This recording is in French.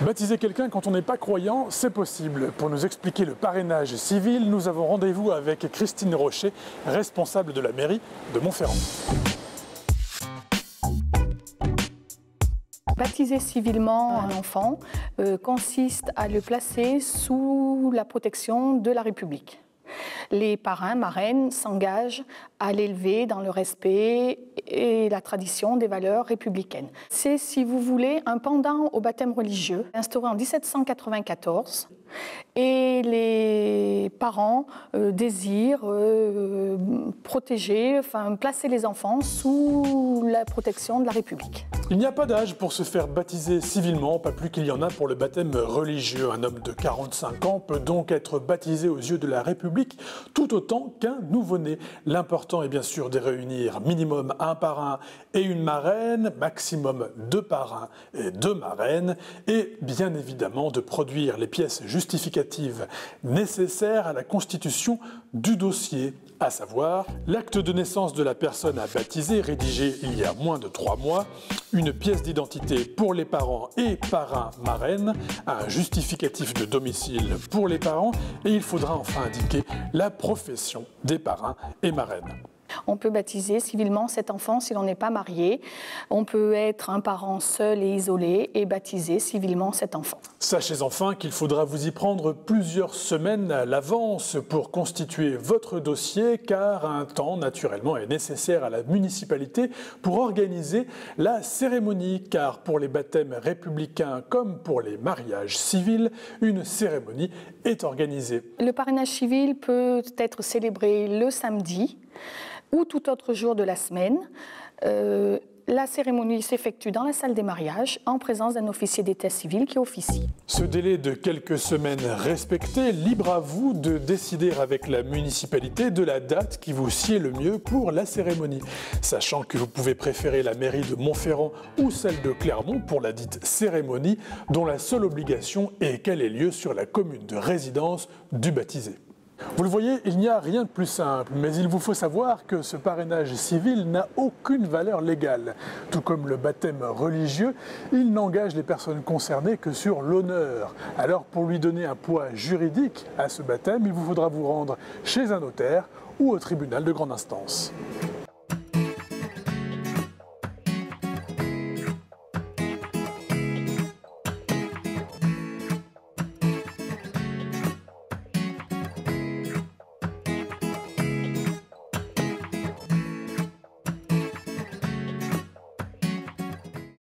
Baptiser quelqu'un quand on n'est pas croyant, c'est possible. Pour nous expliquer le parrainage civil, nous avons rendez-vous avec Christine Rocher, responsable de la mairie de Montferrand. Baptiser civilement un enfant consiste à le placer sous la protection de la République. Les parrains, marraines s'engagent à l'élever dans le respect et la tradition des valeurs républicaines. C'est, si vous voulez, un pendant au baptême religieux, instauré en 1794. Et les parents désirent protéger, placer les enfants sous la protection de la République. Il n'y a pas d'âge pour se faire baptiser civilement, pas plus qu'il y en a pour le baptême religieux. Un homme de 45 ans peut donc être baptisé aux yeux de la République tout autant qu'un nouveau-né. L'important est bien sûr de réunir minimum un parrain et une marraine, maximum 2 parrains et 2 marraines, et bien évidemment de produire les pièces justificatives nécessaires à la constitution du dossier, à savoir l'acte de naissance de la personne à baptiser rédigé il y a moins de 3 mois, une pièce d'identité pour les parents et parrains marraines, un justificatif de domicile pour les parents et il faudra enfin indiquer la profession des parrains et marraines. On peut baptiser civilement cet enfant si l'on n'est pas marié. On peut être un parent seul et isolé et baptiser civilement cet enfant. Sachez enfin qu'il faudra vous y prendre plusieurs semaines à l'avance pour constituer votre dossier, car un temps naturellement est nécessaire à la municipalité pour organiser la cérémonie, car pour les baptêmes républicains comme pour les mariages civils, une cérémonie est organisée. Le parrainage civil peut être célébré le samedi ou tout autre jour de la semaine. La cérémonie s'effectue dans la salle des mariages en présence d'un officier d'état civil qui officie. Ce délai de quelques semaines respecté, libre à vous de décider avec la municipalité de la date qui vous sied le mieux pour la cérémonie. Sachant que vous pouvez préférer la mairie de Montferrand ou celle de Clermont pour la dite cérémonie, dont la seule obligation est qu'elle ait lieu sur la commune de résidence du baptisé. Vous le voyez, il n'y a rien de plus simple, mais il vous faut savoir que ce parrainage civil n'a aucune valeur légale. Tout comme le baptême religieux, il n'engage les personnes concernées que sur l'honneur. Alors pour lui donner un poids juridique à ce baptême, il vous faudra vous rendre chez un notaire ou au tribunal de grande instance.